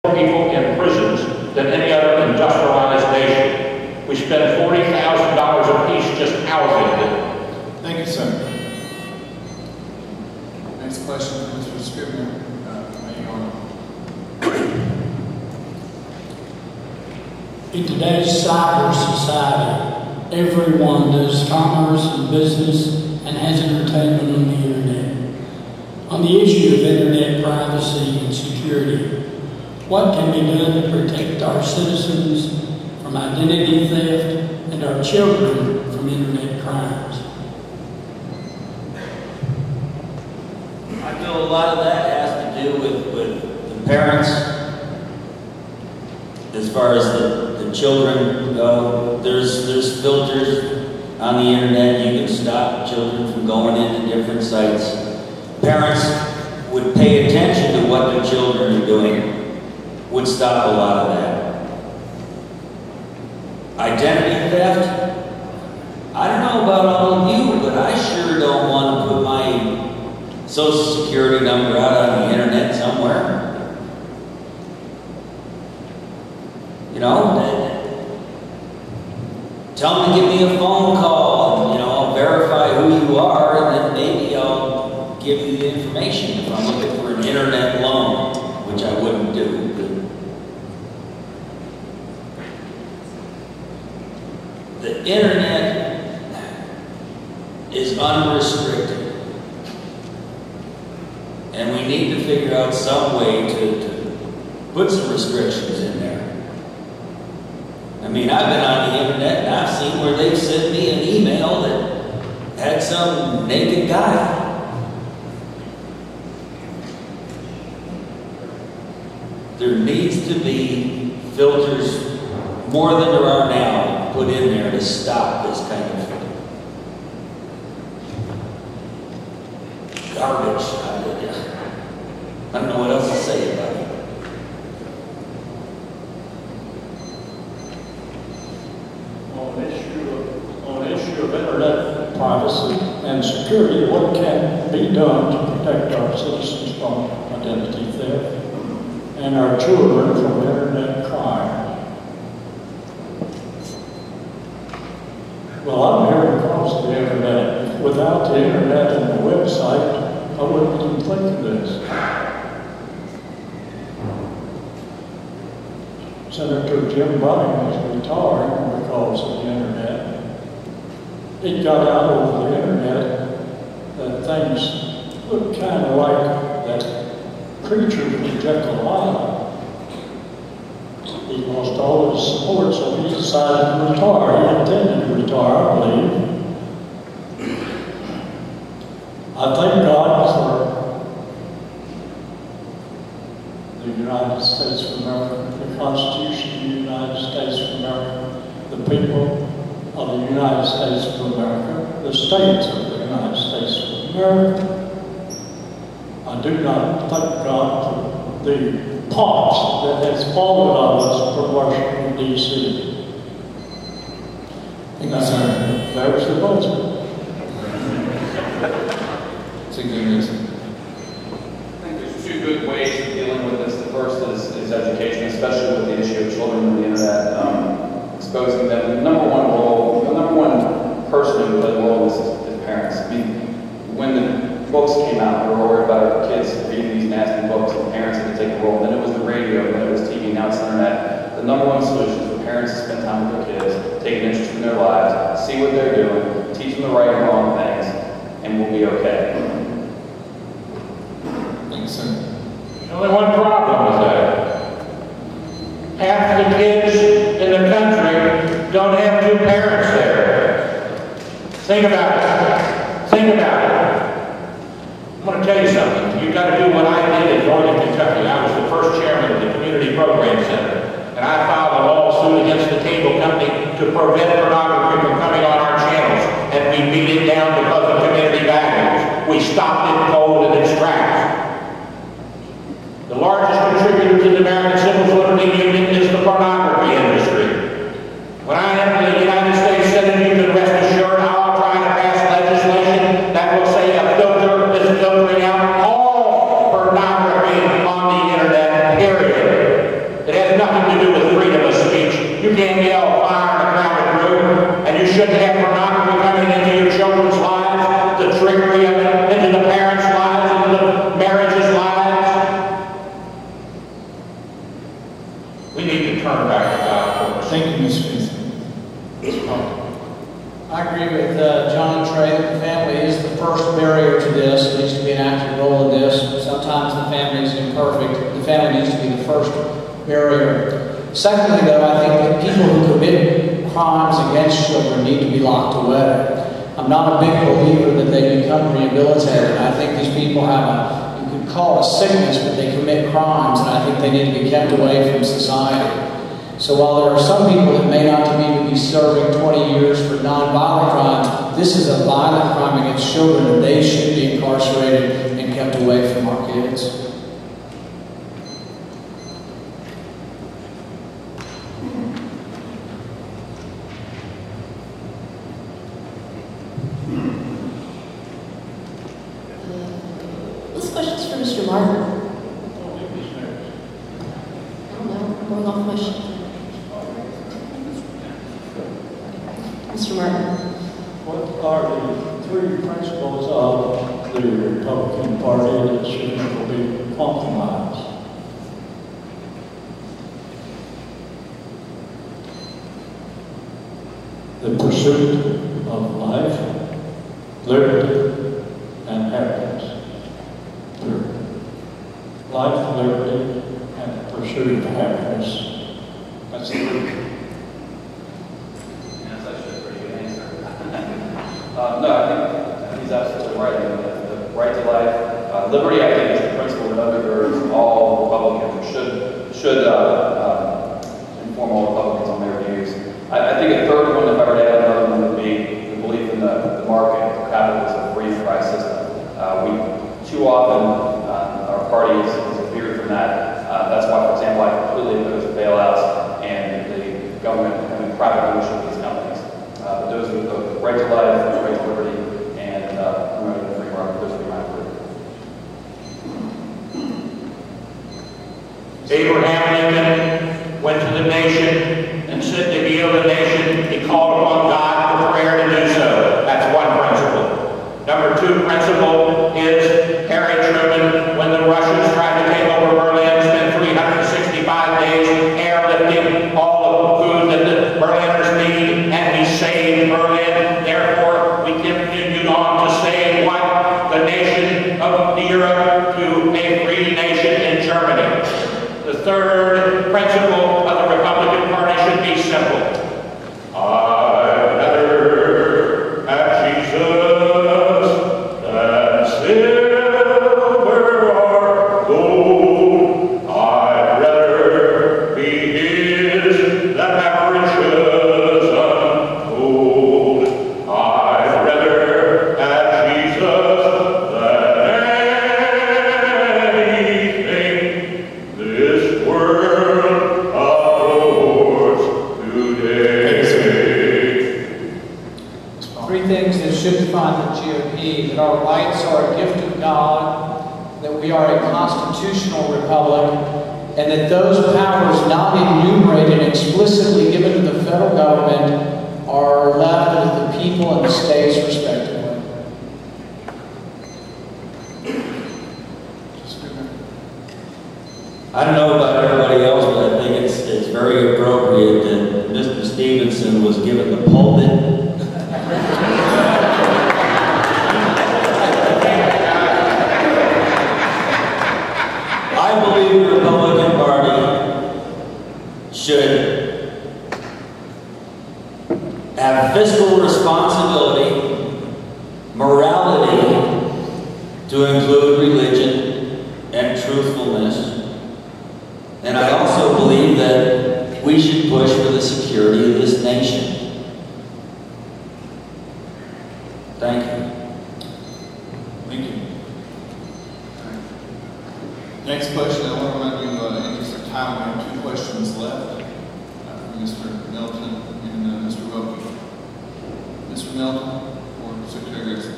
people in prisons than any other industrialized nation. We spend $40,000 apiece just housing them. Thank you, sir. Next question, Mr. Scribner. In today's cyber society, everyone does commerce and business and has entertainment on the internet. On the issue of internet privacy and security, what can be done to protect our citizens from identity theft and our children from internet crimes? I feel a lot of that has to do with the parents. As far as the children go, there's filters on the internet. You can stop children from going into different sites. Parents would pay attention to what their children are doing, would stop a lot of that. Identity theft, I don't know about all of you, but I sure don't want to put my social security number out on the internet somewhere. You know, tell them to give me a phone call, and, you know, I'll verify who you are, and then maybe I'll give you the information if I'm looking for an internet loan, which I wouldn't do. But the internet is unrestricted, and we need to figure out some way to put some restrictions in there. I mean, I've been on the internet and I've seen where they've sent me an email that had some naked guy. There needs to be filters, more than there are now, put in there to stop this kind of garbage. I don't know what else to say about it. On the issue of internet privacy and security, what can be done to protect our citizens from identity theft and our children from internet crime? Well, I'm here across the internet. Without the internet and the website, I wouldn't even think of this. Senator Jim Bunning is retiring because of the internet. It got out over the internet that things look kind of like that creature from Jekyll Island. He lost all his support, so he decided to retire. He intended to retire, I believe. I thank God for the United States of America, the Constitution of the United States of America, the people of the United States of America, the states of the United States of America. I do not thank God for the pox that has fallen on us from Washington, D.C. Thank you, sir. There's the budget. It's a good reason. I think there's two good ways of dealing with this. The first is education, especially with the issue of children on the internet, exposing them. The number one person who plays a role in this is parents. I mean, when the books came out, we were worried about our kids reading these nasty books, and parents had to take a role. Then it was the radio, then it was TV, now it's the internet. The number one solution is for parents to spend time with their kids, take an interest in their lives, see what they're doing, teach them the right and wrong things, and we'll be okay. Thanks, sir. There's only one problem with that. Half the kids in the country don't have two parents there. Think about it. Think about it. I'm going to tell you something. You've got to do what I did in Northern Kentucky. I was the first chairman of the Community Program Center, and I filed a lawsuit against the cable company to prevent pornography from coming on our channels, and we beat it down because of community values. We stopped it cold in its tracks. The largest contributor to the American Civil Liberties Union is the pornography industry. When I enter the United States Senate, you can rest assured I'll try to pass legislation that will say a filter is filtering out all pornography on the internet, period. We need to turn back to God first. Thank you, Mr. Stephenson. I agree with John and Trey that the family is the first barrier to this. It needs to be an active role in this. Sometimes the family is imperfect. The family needs to be the first barrier. Secondly, though, I think that people who commit crimes against children need to be locked away. I'm not a big believer that they become rehabilitated. I think these people have you could call it a sickness, but they commit crimes, and I think they need to be kept away from society. So while there are some people that may not need to be serving 20 years for non-violent crimes, this is a violent crime against children, and they should be incarcerated and kept away from our kids. This question's for Mr. Martin. I don't know, I'm going off my sheet. Mr. Martin. What are the three principles of the Republican Party that should never be compromised? The pursuit of life, liberty, and happiness. Life, liberty, and the pursuit of happiness. That's the Yes, I should. Pretty good answer. No, I think he's absolutely right. The right to life, liberty, I think, is the principle that undergirds all Republicans, or should inform all Republicans on their views. I think a third one, if I were to add another one, would be the belief in the market, the capitalism, free price system. We too often our party is veered from that. That's why, for example, I completely oppose bailouts and the government having private ownership of these companies. But those are the right to life, the right to liberty, and promoting the free market. Those would be my three. Abraham Lincoln went to the nation and said to heal the nation, he called upon God for prayer to do so. That's one principle. Number two principle is Harry Truman, when the Russians tried to take over Berlin, spent 365 days airlifting all the food that the Berliners need, and he saved Berlin. Therefore, we continued on to save what? The nation of Europe to a free nation in Germany. The third principle of the Republican Party should be simple. I'd rather have Jesus than silver or gold. I'd rather be his than have riches untold. I'd rather have Jesus than anything this world affords today. Three things that should define the GOP: that our rights are a gift of God, that we are a constitutional republic, and that those powers not enumerated and explicitly given to the federal government are left with the people and the states respectively. I don't know about everybody else, but I think it's very appropriate that Mr. Stephenson was given the pulpit. I believe the Republican Party should have fiscal responsibility, morality, to include religion and truthfulness. And I also believe that we should push for the security of this nation. Thank you. Thank you. Next question, I want to remind you, in the interest of time, we have two questions left from Mr. Melton and Mr. Wilkie. Mr. Melton or Secretary Grayson?